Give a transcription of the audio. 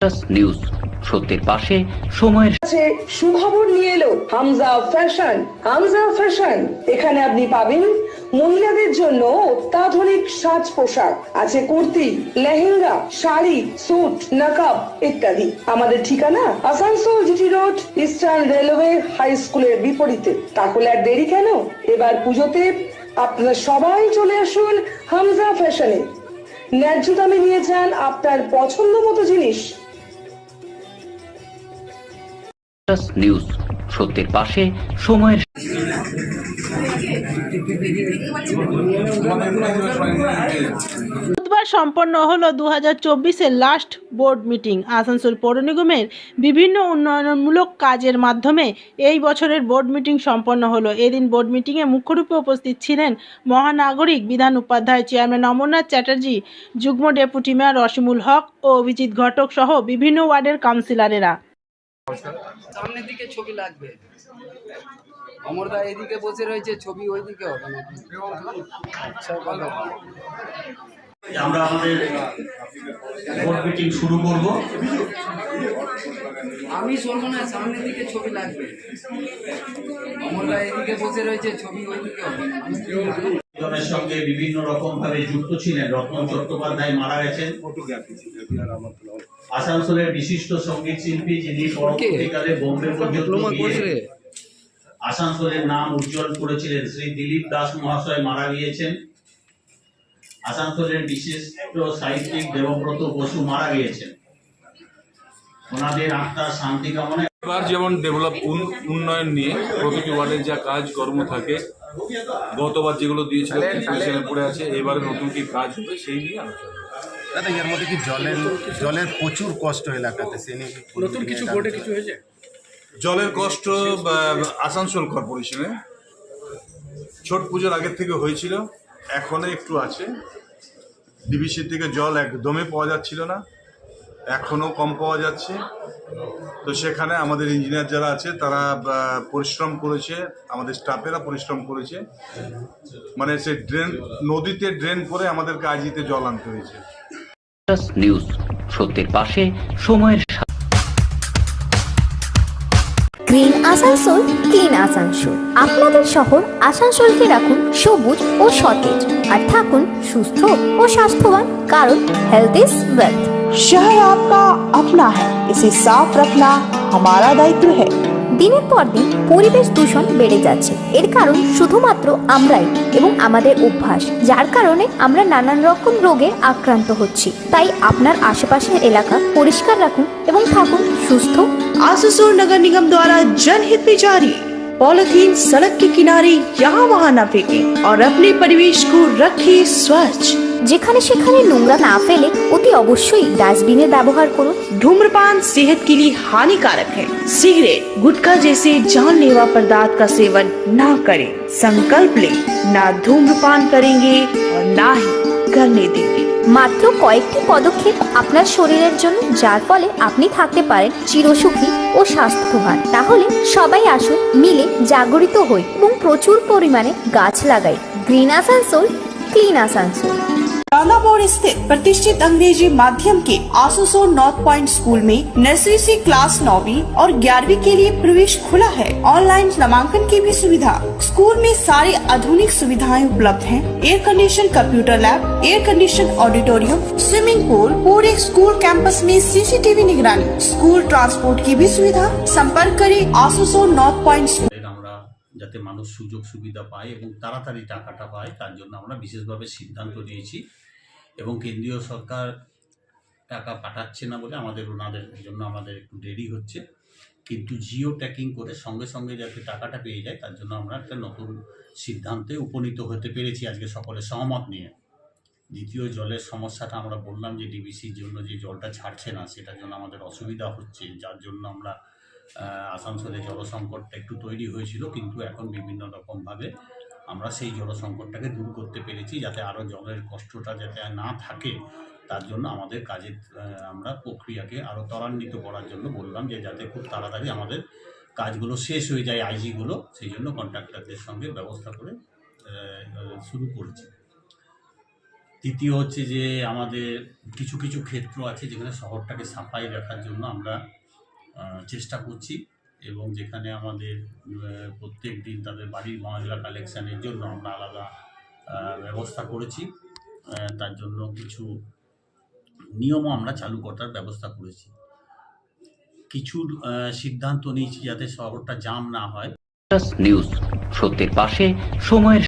News সত্যের পাশে সময়ের কাছে সুখবর নিয়ে এলো হামজা ফ্যাশন। হামজা ফ্যাশন, এখানে আপনি পাবেন মহিলাদের জন্য অত্যাধুনিক সাজ পোশাক, আছে কুর্তি, লেহেঙ্গা, শাড়ি, স্যুট, নকাব ইত্যাদি। আমাদের ঠিকানা Asansol GT road, eastern railway high স্কুলের বিপরীতে। তাহলে আর দেরি কেন, এবার পুজোতে আপনারা সবাই চলে আসুন হামজা ফ্যাশনে। ন্যায্য দামে নিয়ে যান আপনার পছন্দ মতো জিনিস। নিউজ সত্যের পাশে সময়ের বুধবার সম্পন্ন হলো 2024-এর লাস্ট বোর্ড মিটিং। আসানসোল পৌর নিগমের বিভিন্ন উন্নয়নমূলক কাজের মাধ্যমে এই বছরের বোর্ড মিটিং সম্পন্ন হলো। এদিন বোর্ড মিটিংয়ে মুখ্যরূপে উপস্থিত ছিলেন মহানাগরিক বিধান উপাধ্যায়, চেয়ারম্যান অমরনাথ চ্যাটার্জি, যুগ্ম ডেপুটি মেয়র রশিমুল হক ও অভিজিৎ ঘটক সহ বিভিন্ন ওয়ার্ডের কাউন্সিলরেরা। সামনের দিকে ছবি লাগবে। অমরদা এদিকে বসে রয়েছে, ছবি ওইদিকে হবে না। আচ্ছা, ভালো। আমরা আমাদের বোর্ড মিটিং শুরু করব। আমি শুনবো না, সামনের দিকে ছবি লাগবে। অমরদা এদিকে বসে রয়েছে, ছবি ওইদিকে হবে না। জনের সঙ্গে বিভিন্ন রকম ভাবে যুক্ত ছিলেন। রত্ন চট্টোপাধ্যায় মারা গেছেন, আসানসোলের বিশিষ্ট সঙ্গীত শিল্পী, যিনি পরবর্তীকালে বোম্বে পর্যন্ত গিয়ে আসানসোলের নাম উজ্জ্বল করেছিলেন। শ্রী দিলীপ দাস মহাশয় মারা গিয়েছেন। আসানসোলের বিশিষ্ট সাহিত্যিক দেবব্রত বসু মারা গিয়েছেন। ওনাদের আত্মার শান্তি কামনায় এবার যেমন উন্নয়ন নিয়ে প্রতিটি ওয়ার্ডের যা কাজ কর্ম থাকে, গতবার যেগুলো দিয়েছিলেন পজিশনে পড়ে আছে, এবারে নতুন কি কাজ হবে সেই নিয়ে আলোচনা। দাদা, এর মধ্যে কি জলের প্রচুর কষ্ট এলাকাতে, সে নিয়ে নতুন কিছু বোর্ডে কিছু হয়েছে? জলের কষ্ট আসানসোল কর্পোরেশনে ছট পুজোর আগের থেকে হয়েছিল, এখনো একটু আছে। ডিবিসি থেকে জল একদমই পাওয়া যাচ্ছিল না, এখনও কম পাওয়া যাচ্ছে। তো সেখানে আমাদের ইঞ্জিনিয়ার যারা আছে তারা পরিশ্রম করেছে, আমাদের স্টাফেরা পরিশ্রম করেছে। মানে সে নদীতে ড্রেন করে আমাদেরকে আইজিতে জল আনতে হয়েছে। নিউজ সত্যের পাশে সময়ের গ্রিন আসানসোল, ক্লিন আসানসোল। আপনাদের শহর আসানসোলকে রাখুন সবুজ ও সতেজ, আর থাকুন সুস্থ ও স্বাস্থ্যবান, কারণ হেলথ ইজ ওয়েলথ। शहर आपका अपना है, इसे साफ रखना हमारा दायित्व है। দিনের পর দিন পরিবেশ দূষণ বেড়ে যাচ্ছে। এর কারণ শুধুমাত্র আমরাই এবং আমাদের অভ্যাস, যার কারণে আমরা নানান রকম রোগে আক্রান্ত হচ্ছি। তাই আপনার আশেপাশের এলাকা পরিষ্কার রাখুন এবং থাকুন সুস্থ। आसुसोल नगर निगम द्वारा जनहित में जारी। पॉलिथीन सड़क के किनारे यहाँ वहाँ न फेंकें और अपने परिवेश को रखें स्वच्छ। যেখানে সেখানে নোংরা না ফেলে অতি অবশ্যই ডাস্টবিনের ব্যবহার করুন। धूम्रपान सेहत के लिए हानिकारक है। सिगरेट, गुटखा जैसे जानलेवा पदार्थ का सेवन ना करें। संकल्प लें, ना धूम्रपान करेंगे और ना ही करने देंगे। মাত্র কয়েকটি পদক্ষেপ আপনার শরীরের জন্য, যার ফলে আপনি থাকতে পারেন চিরসুখী ও স্বাস্থ্যবান। তাহলে সবাই আসুন, মিলে জাগরিত হই এবং প্রচুর পরিমাণে গাছ লাগাই। Green Asansol, clean Asansol. रानापुर स्थित प्रतिष्ठित अंग्रेजी माध्यम के आसुसोल नॉर्थ पॉइंट स्कूल में नर्सरी से क्लास 9वीं और 11वीं के लिए प्रवेश खुला है। ऑनलाइन नामांकन की भी सुविधा। स्कूल में सारी आधुनिक सुविधाएं उपलब्ध हैं। Air condition computer lab, air condition auditorium, swimming pool, पूरे स्कूल कैंपस में सीसीटीवी निगरानी, स्कूल ट्रांसपोर्ट की भी सुविधा। संपर्क करें आसुसोल नॉर्थ पॉइंट स्कूल। যাতে মানুষ সুযোগ সুবিধা পায় এবং তাড়াতাড়ি টাকাটা পায়, তার জন্য আমরা বিশেষভাবে সিদ্ধান্ত নিয়েছি। এবং কেন্দ্রীয় সরকার টাকা পাঠাচ্ছে না বলে ওনাদের জন্য আমাদের একটু দেরি হচ্ছে, কিন্তু জিও ট্যাকিং করে সঙ্গে সঙ্গে যাতে টাকাটা পেয়ে যায়, তার জন্য আমরা একটা নতুন সিদ্ধান্তে উপনীত হতে পেরেছি আজকে সকলে সহমত নিয়ে। দ্বিতীয়, জলের সমস্যাটা আমরা বললাম যে ডিবিসির জন্য যে জলটা ছাড়ছে না, সেটার জন্য আমাদের অসুবিধা হচ্ছে, যার জন্য আমরা আসানসোলে জলসংকটটা একটু তৈরি হয়েছিল, কিন্তু এখন বিভিন্ন রকমভাবে আমরা সেই জলসংকটটাকে দূর করতে পেরেছি, যাতে আরও জলের কষ্টটা যাতে না থাকে। তার জন্য আমাদের কাজের আমরা প্রক্রিয়াকে আরও ত্বরান্বিত করার জন্য বললাম যে যাতে খুব তাড়াতাড়ি আমাদের কাজগুলো শেষ হয়ে যায়, আইজিগুলো, সেই জন্য কন্ট্রাক্টরদের সঙ্গে ব্যবস্থা করে শুরু করেছি। তৃতীয় হচ্ছে যে আমাদের কিছু কিছু ক্ষেত্র আছে যেখানে শহরটাকে সাফাই রাখার জন্য আমরা চেষ্টা করছি, এবং যেখানে আমাদের প্রত্যেক দিন তাদের বাড়ির ময়লা কালেকশানের জন্য আমরা আলাদা ব্যবস্থা করেছি। তার জন্য কিছু নিয়মও আমরা চালু করার ব্যবস্থা করেছি। কিছু সিদ্ধান্ত নিয়েছি যাতে শহরটা জাম না হয়। নিউজ, সত্যের পাশে সময়ের